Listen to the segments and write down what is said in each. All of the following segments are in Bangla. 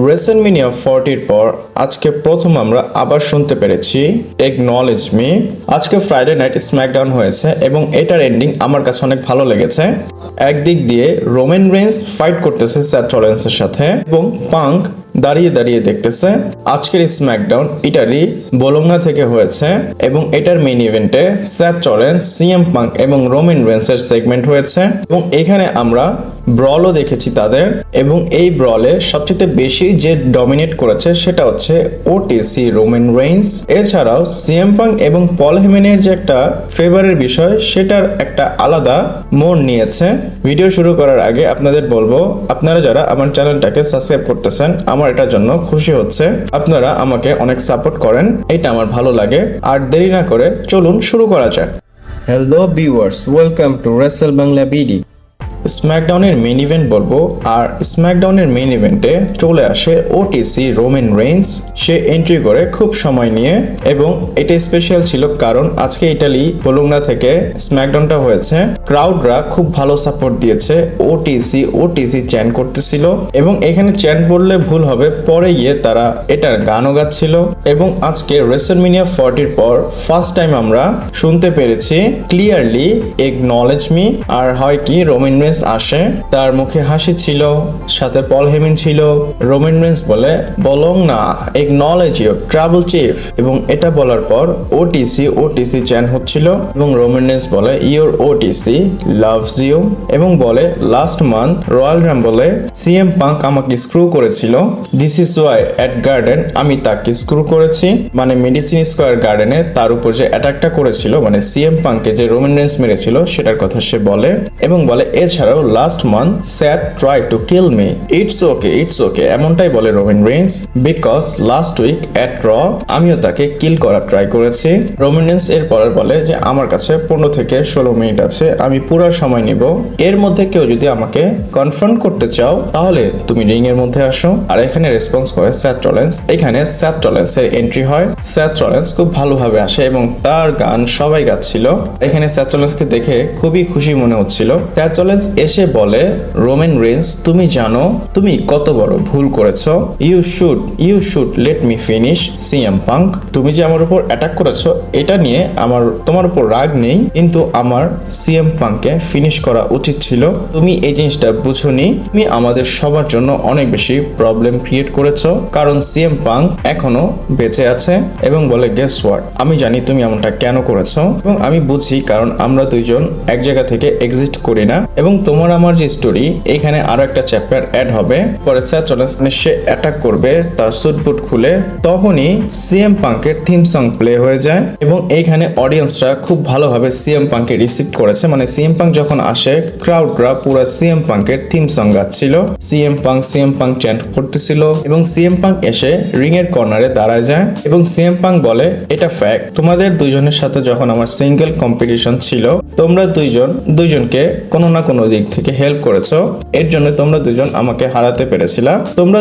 WrestleMania 40 পর আজকে প্রথম আমরা আবার শুনতে পেরেছি একনলেজ মি। আজকে ফ্রাইডে নাইট স্ম্যাকডাউন হয়েছে এবং এটার এন্ডিং আমার কাছে অনেক ভালো লেগেছে। একদিক দিয়ে রোমান রেইন্স ফাইট করতেছে সেথ রলিন্সের সাথে এবং পাঙ্ক দাঁড়িয়ে দাঁড়িয়ে দেখতেছে। আজকের স্ম্যাকডাউন ইটালি বোলোগনা থেকে হয়েছে এবং এটার মেইন ইভেন্টে সেথ রলিন্স, সিএম পাঙ্ক এবং রোমান রেইন্সের সেগমেন্ট হয়েছে এবং এখানে আমরা ব্রলও দেখেছি তাদের। এবং এই ব্রলে সবচেয়ে বেশি যে ডমিনেট করেছে সেটা হচ্ছে ওটিসি রোমান রেইন্স। এছাড়াও সিএম পাঙ্ক এবং পল হেমেনের যে একটা ফেভারের বিষয় সেটার একটা আলাদা মোড় নিয়েছে। ভিডিও শুরু করার আগে আপনাদের বলবো, আপনারা যারা আমার চ্যানেলটাকে সাবস্ক্রাইব করতেছেন আমার এটার জন্য খুশি হচ্ছে। আপনারা আমাকে অনেক সাপোর্ট করেন, এটা আমার ভালো লাগে। আর দেরি না করে চলুন শুরু করা যাক। Hello viewers, welcome to wrestle Bangla BD. স্ম্যাকডাউনের মেইন ইভেন্ট বলবো, আর স্ম্যাকডাউনের মেইন ইভেন্টে চলে আসে ওটিসি রোমান রেইন্স। সে এন্ট্রি করে খুব সময় নিয়ে এবং এটা স্পেশাল ছিল কারণ আজকে ইটালি বোলোগনা থেকে স্ম্যাকডাউনটা হয়েছে। ক্রাউডরা খুব ভালো সাপোর্ট দিয়েছে, ওটিসি ওটিসি চ্যান্ট করতেছিল এবং এখানে চ্যান্ট বললে ভুল হবে, পরে গিয়ে তারা এটার গানও গাচ্ছিল। এবং আজকে WrestleMania 40 পর ফার্স্ট টাইম আমরা শুনতে পেরেছি ক্লিয়ারলি একনলেজ মি। আর হয় কি, রোমান রেইন্স আসে, তার মুখে হাসি ছিল, সাথে পল হেমেন ছিল। রোমান রেইন্স বলে বোলোগনা একনলেজ ইউ ট্রাবল চিফ, এবং এটা বলার পর ওটিসি ওটিসি চ্যান্ট হচ্ছিল এবং রোমান রেইন্স বলে ইউর ওটিসি লাভস ইউ এবং বলে last month Royal Rumble CM Punk আমাকে স্ক্রু করেছিল, this is why at Garden আমি তাকে স্ক্রু করেছি। মানে মেডিসিন স্কোয়ার গার্ডেনে তার উপর যে অ্যাটাকটা করেছিল, মানে সিএম পাঙ্ককে যে রোমান রেইন্স মেরেছিল সেটার কথা সে বলে এবং বলে এছাড়াও last month Seth try to kill me, it's okay এমনটাই বলে Roman Reigns, because last week at Raw আমিও তাকে কিল করার ট্রাই করেছি। রোমান রেইন্স এর পরে বলে যে আমার কাছে 15 থেকে 16 মিনিট আছে, আমি পুরো সময় নিব, এর মধ্যে কেউ যদি আমাকে কনফ্রন্ট করতে চাও তাহলে তুমি রিং এর মধ্যে আসো। আর এখানে রেসপন্স করে সেথ রলিন্স। এখানে সেথ রলিন্স এর এন্ট্রি হয়, সেথ রলিন্স খুব ভালোভাবে আসে এবং তার গান সবাই গাচ্ছিল। এখানে সেথ রলিন্সকে দেখে খুবই খুশি মনে হচ্ছিল। সেথ রলিন্স এসে বলে রোমান রেইন্স তুমি জানো তুমি কত বড় ভুল করেছো, you should let me finish CM Punk. তুমি যে আমার উপর অ্যাটাক করেছো এটা নিয়ে আমার তোমার উপর রাগ নেই, কিন্তু আমার সিএম পাঙ্ককে ফিনিশ করা উচিত ছিল। তুমি এই জিনিসটা বুঝোনি, তুমি আমাদের সবার জন্য অনেক বেশি প্রবলেম ক্রিয়েট করেছো, কারণ সিএম পাঙ্ক এখনো বেঁচে আছে। এবং বলে গেস হোয়াট, আমি জানি তুমি এমনটা কেন করেছো এবং আমি বুঝি, কারণ আমরা দুইজন এক জায়গা থেকে এক্সিস্ট করি না এবং তোমার আমার যে স্টোরি এখানে আরো একটা চ্যাপ্টার অ্যাড হবে। পরে সেথ রলিন্স সে অ্যাটাক করবে তার স্যুট বুট খুলে, তখনই সিএম পাঙ্কের থিম সং প্লে হয়ে যায় এবং এইখানে অডিয়েন্সরা খুব ভালোভাবে সিএম পাঙ্কে রিসিভ করেছে। মানে সিএম পাঙ্ক যখন আসে ক্রাউডরা পুরো সিএম পাঙ্কের থিম সং গাচ্ছিল, সিএম পাঙ্ক চ্যান্ট করতেছিল এবং সিএম পাঙ্ক এসে রিং এর কর্নারে দাঁড়ায় যায় এবং সিএম পাঙ্ক বলে এটা ফ্যাক্ট, তোমাদের দুইজনের সাথে যখন আমার সিঙ্গেল কম্পিটিশন ছিল তোমরা দুইজনকে কোনো না কোনো দিক থেকে হেল্প করেছো, এর জন্য তোমরা দুজন আমাকে হারাতে পেরেছিলা, তোমরা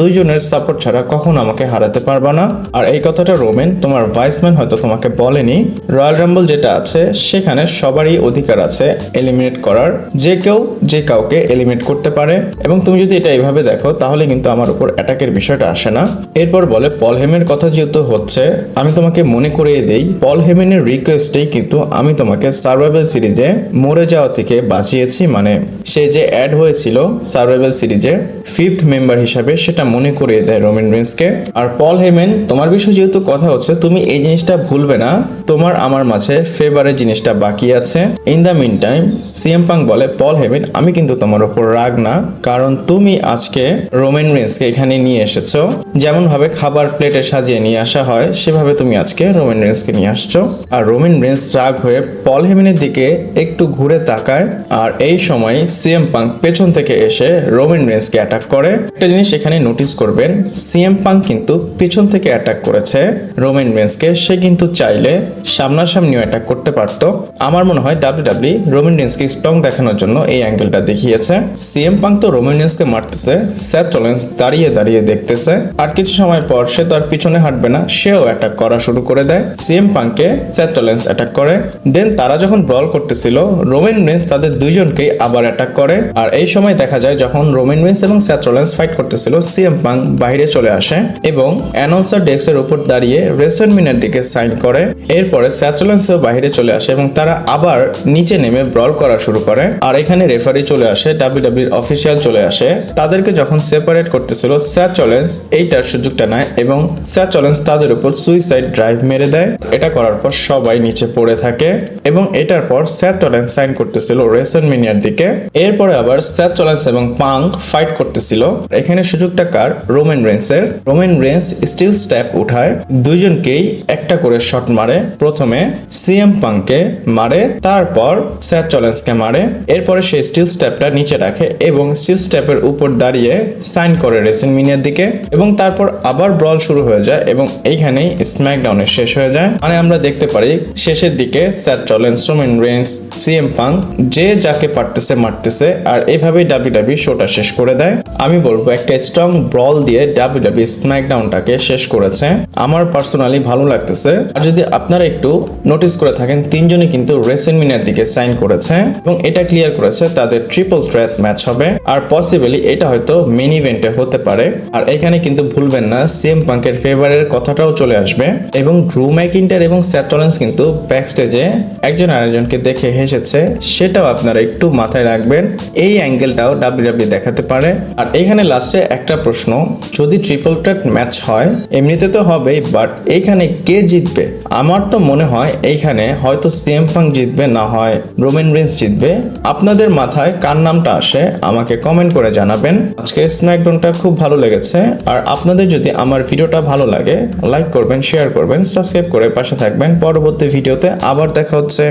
দুইজনের সাপোর্ট ছাড়া কখনো আমাকে হারাতে পারবা না। আর এই কথাটা রোমান তোমার ভাইসম্যান হয়তো তোমাকে বলেনি। রয়্যাল রাম্বল যেটা আছে সেখানে সবারই অধিকার আছে এলিমিনেট করার, যে কেউ যে কাউকে এলিমিনেট করতে পারে এবং তুমি যদি এটা এইভাবে দেখো তাহলে কিন্তু আমার উপর অ্যাটাকের বিষয়টা আসে না। এরপর বলে পল হেমেনের কথা যেহেতু হচ্ছে আমি তোমাকে মনে করিয়ে দেই, পল হেমেনের রিকোয়েস্টেই কিন্তু আমি তোমাকে সার্ভাইভাল সিরিজে মরে যাওয়া থেকে বাঁচিয়েছি। মানে সে যে অ্যাড হয়েছিল সার্ভাইভাল সিরিজে 5th মেম্বার হিসাবে, সেটা মনে করিয়ে দেয় রোমান রেইন্সকে। আর পল হেমেন তোমার বিষয়ে যেহেতু কথা হচ্ছে তুমি এই জিনিসটা ভুলবে না, তোমার আমার মাঝে ফেভারের জিনিসটা বাকি আছে। In the meantime CM Punk বলে পল হেমেন আমি কিন্তু তোমার উপর রাগ না, কারণ তুমি আজকে রোমান রেইন্সকে এখানে নিয়ে এসেছো, যেমন ভাবে খাবার প্লেটে সাজিয়ে নিয়ে আসা হয় সেভাবে তুমি আজকে রোমান রেইন্সকে নিয়ে আসছো। আর রোমান রেইন্স রাগ হয়ে পল হেমেনের দিকে একটু ঘুরে তাকায় আর এই সময় সিএম পাঙ্ক পেছন থেকে এসে রোমান রেইন্সকে অ্যাটাক করে। একটা জিনিস এখানে নোটিস করবেন, সিএম পাঙ্ক কিন্তু পেছন থেকে অ্যাটাক করেছে রোমান রেইন্সকে, সে কিন্তু চাইলে সামনাসামনিও অ্যাটাক করতে পারত। আমার মনে হয় ডাব্লিউডাব্লিউ রোমান রেইন্সকে স্ট্রং দেখানোর জন্য এই অ্যাঙ্গেলটা দেখিয়েছে। সিএম পাঙ্ক তো রোমান রেইন্সকে মারতেছে, সেথ রলিন্স দাঁড়িয়ে দাঁড়িয়ে দেখতেছে। আর কিছু সময় পর সে তার পিছনে হাঁটবে না, সেও অ্যাটাক করা শুরু করে দেয়। সিএম পাঙ্ককে সেথ রলিন্স অ্যাটাক করে। দেন তারা যখন ব্রল করতেছিল রোমান রেইন্স তাদের দুইজনকে ডাব্লিউডাব্লিউই আবার অ্যাটাক করে। আর এই সময় দেখা যায় যখন রোমান রিন্স এবং সেথ রলিন্স ফাইট করতেছিল, সিএম পাঙ্ক বাইরে চলে আসে এবং অ্যানাউন্সার ডেস্কের উপর দাঁড়িয়ে রেসলম্যানিয়ার দিকে সাইন করে। এরপরে সেথ রলিন্সও বাইরে চলে আসে এবং তারা আবার নিচে নেমে ব্রল করা শুরু করে। আর এখানে রেফারি চলে আসে, ডাব্লিউডাব্লিউর অফিসিয়াল চলে আসে। তাদেরকে যখন সেপারেট করতেছিল, সেথ রলিন্স এইটার সুযোগটা নেয় এবং সেথ রলিন্স তাদের উপর সুইসাইড ড্রাইভ মেরে দেয়। এটা করার পর সবাই নিচে পড়ে থাকে এবং এটার পর সেথ রলিন্স সাইন করতেছিল রেসলম্যানিয়ার দিকে। এরপরে আবার সেথ রলিন্স এবং পাঙ্ক ফাইট করতেছিল। এখানে সুযোগটা কার? রোমান রেন্সের। রোমান রেন্স স্টিল স্টেপ উঠায়, দুইজনকেই একটা করে শট মারে। প্রথমে সিএম পাঙ্ককে মারে, তারপর সেথ রলিন্সকে মারে। এরপরে সে স্টিল স্টেপটা নিচে রাখে এবং স্টিল স্টেপের উপর দাঁড়িয়ে সাইন করে রেসলম্যানিয়ার দিকে এবং তারপর আবার ব্রল শুরু হয়ে যায় এবং এইখানেই স্ম্যাকডাউনে শেষ হয়ে যায়। মানে আমরা দেখতে পারি শেষের দিকে Seth Rollins, Roman Reigns, CM punk যে যাকে পারতেছে মারতেছে আর এইভাবেই ডাব্লিউডাব্লিউ শোটা শেষ করে দেয়। আমি বলবো একটা স্ট্রং ব্রল দিয়ে ডাব্লিউডাব্লিউ স্ম্যাকডাউনটাকে শেষ করেছে। আমার পার্সোনালি ভালো লাগতেছে। আর যদি আপনারা একটু নোটিস করে থাকেন, তিনজনই কিন্তু রেসলম্যানিয়ার দিকে সাইন করেছে এবং এটা ক্লিয়ার করেছে তাদের ট্রিপল থ্রেট ম্যাচ হবে আর পসিবলি এটা হয়তো মেইন ইভেন্টে হতে পারে। আর এখানে কিন্তু ভুলবেন না সিএম পাঙ্কের ফেভারের কথাটাও চলে আসবে এবং ড্রু ম্যাকিন্টায়ার এবং সেথ রলিন্স কিন্তু ব্যাকস্টেজে একজন আরেকজনকে দেখে হেসেছে, সেটাও আপনারা একটু মাথায় রাখবেন। এই অ্যাঙ্গেলটাও ডাব্লিউডাব্লিউ দেখাতে পারে। আর এখানে লাস্টে একটা প্রশ্ন, যদি ট্রিপল থ্রেট ম্যাচ হয় এমনিতে তো হবেই, বাট এইখানে কে জিতবে? আমার তো মনে হয় এইখানে হয়তো সিএম পাঙ্ক জিতবে, না হয় রোমান রিন্স জিতবে। আপনাদের মাথায় কার নামটা আসে আমাকে কমেন্ট করে জানাবেন। আজকের স্ম্যাকডাউনটা খুব ভালো লেগেছে। আর আপনাদের যদি আমার ভিডিওটা ভালো লাগে লাইক করবেন, শেয়ার করবেন, সাবস্ক্রাইব করে পাশে থাকবেন। পরবর্তী ভিডিওতে আবার দেখা হচ্ছে।